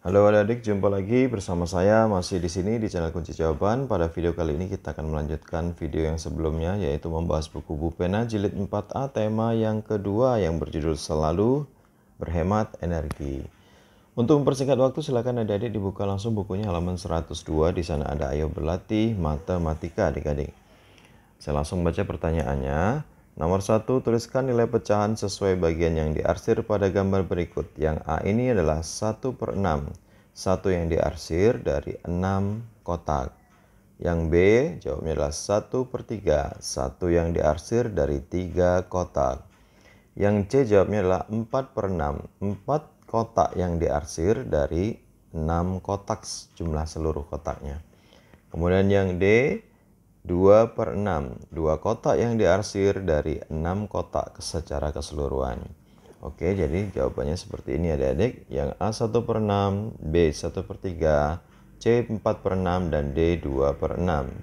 Halo adik-adik, jumpa lagi bersama saya masih di sini di channel Kunci Jawaban. Pada video kali ini kita akan melanjutkan video yang sebelumnya, yaitu membahas buku Bupena Jilid 4A, tema yang kedua yang berjudul Selalu Berhemat Energi. Untuk mempersingkat waktu, silakan adik-adik dibuka langsung bukunya halaman 102. Di sana ada Ayo Berlatih Matematika adik-adik. Saya langsung baca pertanyaannya. Nomor 1, tuliskan nilai pecahan sesuai bagian yang diarsir pada gambar berikut. Yang A ini adalah 1/6. 1 yang diarsir dari 6 kotak. Yang B jawabnya adalah 1/3. 1 yang diarsir dari 3 kotak. Yang C jawabnya adalah 4/6. 4 kotak yang diarsir dari 6 kotak jumlah seluruh kotaknya. Kemudian yang D 2/6, 2 kotak yang diarsir dari 6 kotak secara keseluruhan. Oke, jadi jawabannya seperti ini adik-adik. Yang A 1/6, B 1/3, C 4/6, dan D 2/6.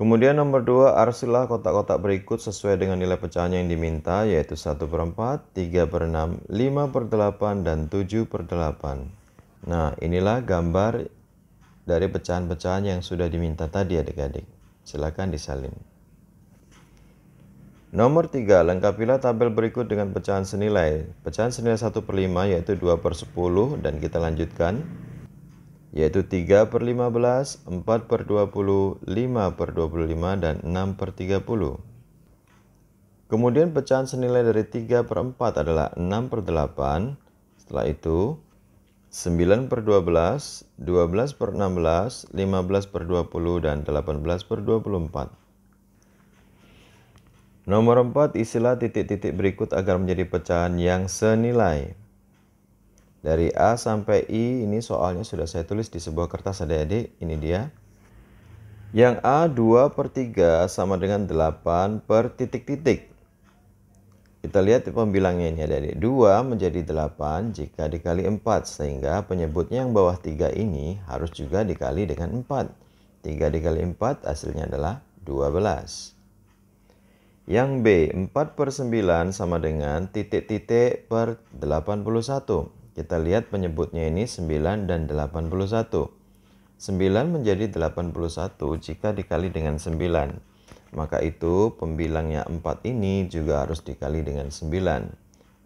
Kemudian nomor 2, arsirlah kotak-kotak berikut sesuai dengan nilai pecahan yang diminta, yaitu 1/4, 3/6, 5/8, dan 7/8. Nah, inilah gambar dari pecahan-pecahan yang sudah diminta tadi adik-adik. Silakan disalin. Nomor 3, lengkapilah tabel berikut dengan pecahan senilai. Pecahan senilai 1/5 yaitu 2/10, dan kita lanjutkan, yaitu 3/15, 4/20, 5/25, dan 6/30. Kemudian pecahan senilai dari 3/4 adalah 6/8. Setelah itu 9/12, 12/16, 15/20, dan 18/24. Nomor 4, isilah titik-titik berikut agar menjadi pecahan yang senilai. Dari A sampai I, ini soalnya sudah saya tulis di sebuah kertas adik-adik, ini dia. Yang A 2/3 sama dengan 8 per titik-titik. Kita lihat pembilangnya ini adik-adik. 2 menjadi 8 jika dikali 4, sehingga penyebutnya yang bawah 3 ini harus juga dikali dengan 4. 3 dikali 4 hasilnya adalah 12. Yang B 4/9 sama dengan titik-titik per 81. Kita lihat penyebutnya ini 9 dan 81. 9 menjadi 81 jika dikali dengan 9. Maka itu pembilangnya 4 ini juga harus dikali dengan 9.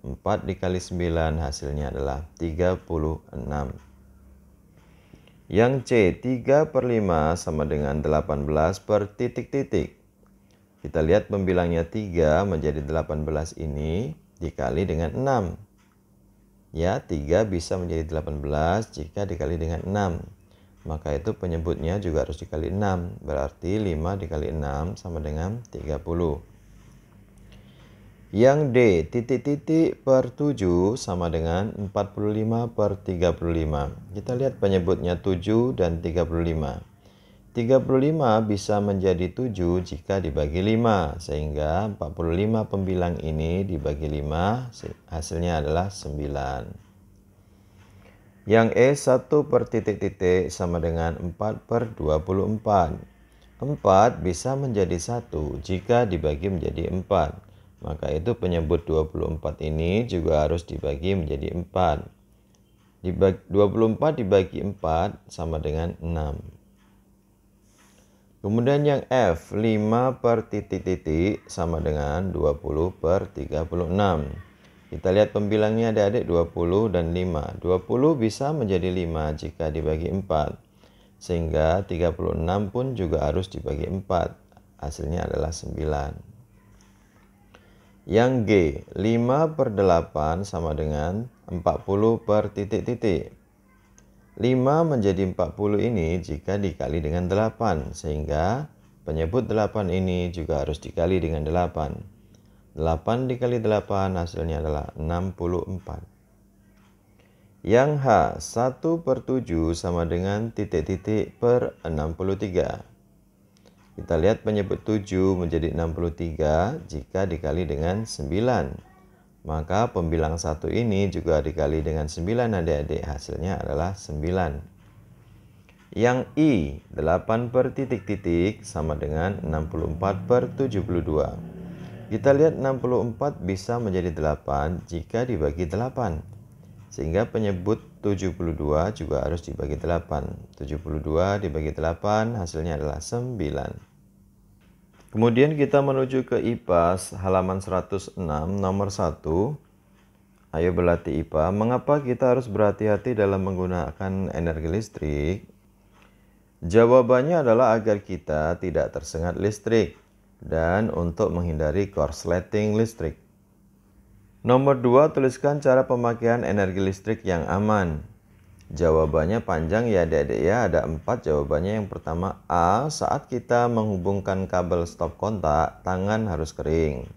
4 dikali 9 hasilnya adalah 36. Yang C 3/5 sama dengan 18 per titik-titik. Kita lihat pembilangnya 3 menjadi 18 ini dikali dengan 6. Ya, 3 bisa menjadi 18 jika dikali dengan 6. Maka itu penyebutnya juga harus dikali 6. Berarti 5 dikali 6 sama dengan 30. Yang D titik-titik per 7 sama dengan 45/35. Kita lihat penyebutnya 7 dan 35. 35 bisa menjadi 7 jika dibagi 5. Sehingga 45 pembilang ini dibagi 5 hasilnya adalah 9. Yang E 1 per titik-titik sama dengan 4/24. 4 bisa menjadi 1 jika dibagi menjadi 4. Maka itu penyebut 24 ini juga harus dibagi menjadi 4. 24 dibagi 4 sama dengan 6. Kemudian yang F 5 per titik-titik sama dengan 20/36. Kita lihat pembilangnya adik-adik 20 dan 5. 20 bisa menjadi 5 jika dibagi 4. Sehingga 36 pun juga harus dibagi 4. Hasilnya adalah 9. Yang G 5/8 sama dengan 40 per titik-titik. 5 menjadi 40 ini jika dikali dengan 8. Sehingga penyebut 8 ini juga harus dikali dengan 8. 8 dikali 8 hasilnya adalah 64. Yang H 1/7 sama dengan titik-titik per 63. Kita lihat penyebut 7 menjadi 63 jika dikali dengan 9. Maka pembilang 1 ini juga dikali dengan 9 adik-adik, hasilnya adalah 9. Yang I 8 per titik-titik sama dengan 64/72. Kita lihat 64 bisa menjadi 8 jika dibagi 8. Sehingga penyebut 72 juga harus dibagi 8. 72 dibagi 8 hasilnya adalah 9. Kemudian kita menuju ke IPA halaman 106 nomor 1. Ayo berlatih IPA. Mengapa kita harus berhati-hati dalam menggunakan energi listrik? Jawabannya adalah agar kita tidak tersengat listrik dan untuk menghindari korsleting listrik. Nomor 2, tuliskan cara pemakaian energi listrik yang aman. Jawabannya panjang ya adik-adik ya, ada 4 jawabannya. Yang pertama A, saat kita menghubungkan kabel stop kontak, tangan harus kering.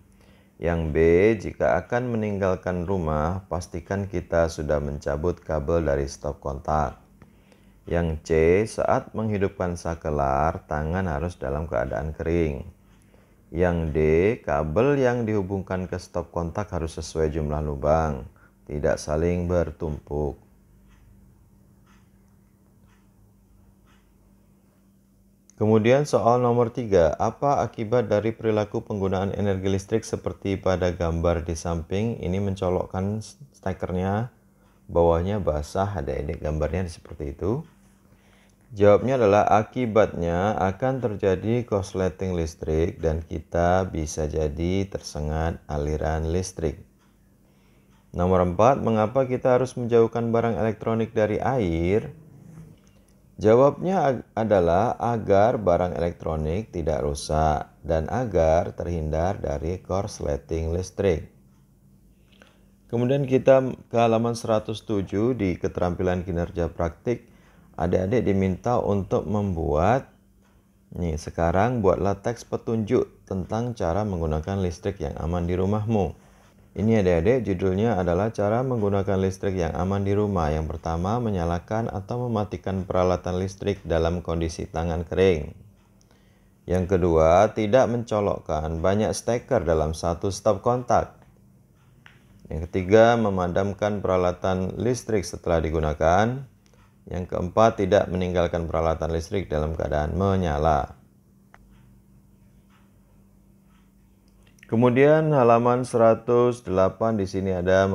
Yang B, jika akan meninggalkan rumah, pastikan kita sudah mencabut kabel dari stop kontak. Yang C, saat menghidupkan sakelar, tangan harus dalam keadaan kering. Yang D, kabel yang dihubungkan ke stop kontak harus sesuai jumlah lubang, tidak saling bertumpuk. Kemudian soal nomor 3, apa akibat dari perilaku penggunaan energi listrik seperti pada gambar di samping? Ini mencolokkan stekernya, bawahnya basah, adik-adik gambarnya seperti itu. Jawabnya adalah akibatnya akan terjadi korsleting listrik dan kita bisa jadi tersengat aliran listrik. Nomor 4, mengapa kita harus menjauhkan barang elektronik dari air? Jawabnya adalah agar barang elektronik tidak rusak dan agar terhindar dari korsleting listrik. Kemudian kita ke halaman 107 di keterampilan kinerja praktik. Adik-adik diminta untuk membuat, sekarang buatlah teks petunjuk tentang cara menggunakan listrik yang aman di rumahmu. Ini adik-adik judulnya adalah cara menggunakan listrik yang aman di rumah. Yang pertama, menyalakan atau mematikan peralatan listrik dalam kondisi tangan kering. Yang kedua, tidak mencolokkan banyak steker dalam satu stop kontak. Yang ketiga, memadamkan peralatan listrik setelah digunakan. Yang keempat, tidak meninggalkan peralatan listrik dalam keadaan menyala. Kemudian halaman 108 di sini ada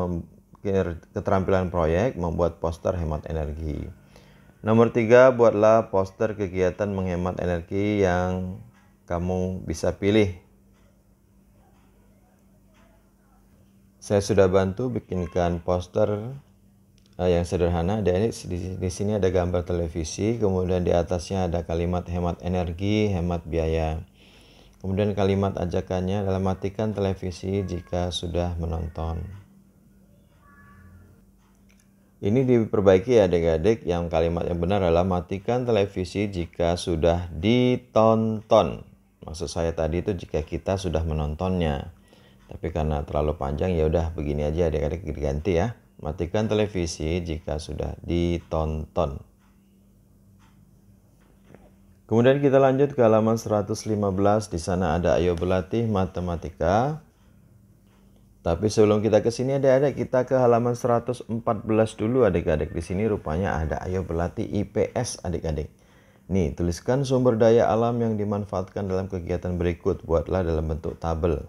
keterampilan proyek membuat poster hemat energi. Nomor 3, buatlah poster kegiatan menghemat energi yang kamu bisa pilih. Saya sudah bantu bikinkan poster yang sederhana. Di sini ada gambar televisi, kemudian di atasnya ada kalimat hemat energi, hemat biaya. Kemudian kalimat ajakannya adalah matikan televisi jika sudah menonton. Ini diperbaiki ya adik-adik, yang kalimat yang benar adalah matikan televisi jika sudah ditonton. Maksud saya tadi itu jika kita sudah menontonnya. Tapi karena terlalu panjang ya udah begini aja adik-adik, diganti ya. Matikan televisi jika sudah ditonton. Kemudian kita lanjut ke halaman 115. Di sana ada ayo berlatih matematika. Tapi sebelum kita ke sini adik-adik, kita ke halaman 114 dulu adik-adik. Di sini rupanya ada ayo berlatih IPS adik-adik. Nih, tuliskan sumber daya alam yang dimanfaatkan dalam kegiatan berikut. Buatlah dalam bentuk tabel.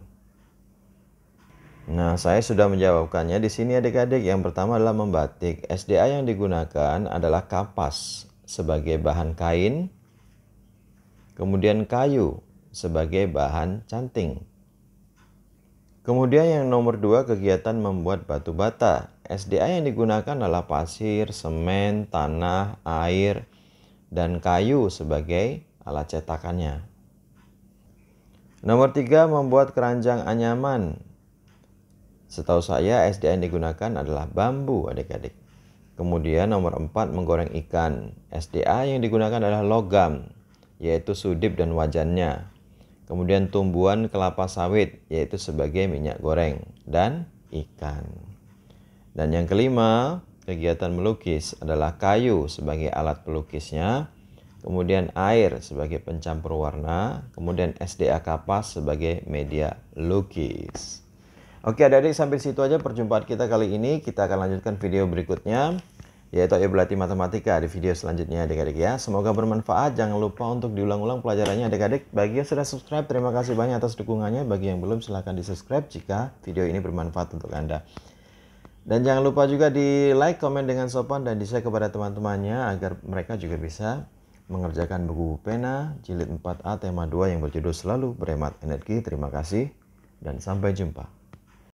Nah, saya sudah menjawabkannya di sini adik-adik. Yang pertama adalah membatik. SDA yang digunakan adalah kapas sebagai bahan kain, kemudian kayu sebagai bahan canting. Kemudian yang nomor 2, kegiatan membuat batu bata. SDA yang digunakan adalah pasir, semen, tanah, air, dan kayu sebagai alat cetakannya. Nomor 3, membuat keranjang anyaman. Setahu saya SDA yang digunakan adalah bambu adik-adik. Kemudian nomor 4, menggoreng ikan. SDA yang digunakan adalah logam, yaitu sudip dan wajannya. Kemudian tumbuhan kelapa sawit, yaitu sebagai minyak goreng, dan ikan. Dan yang kelima, kegiatan melukis adalah kayu sebagai alat pelukisnya, kemudian air sebagai pencampur warna, kemudian SDA kapas sebagai media lukis. Oke adik-adik, sampai situ aja perjumpaan kita kali ini. Kita akan lanjutkan video berikutnya, yaitu ayo berlatih matematika di video selanjutnya adik-adik ya. Semoga bermanfaat. Jangan lupa untuk diulang-ulang pelajarannya adik-adik. Bagi yang sudah subscribe, terima kasih banyak atas dukungannya. Bagi yang belum, silahkan di subscribe jika video ini bermanfaat untuk Anda. Dan jangan lupa juga di like, komen dengan sopan, dan di-share kepada teman-temannya agar mereka juga bisa mengerjakan buku pena jilid 4A tema 2 yang berjudul Selalu Berhemat Energi. Terima kasih dan sampai jumpa.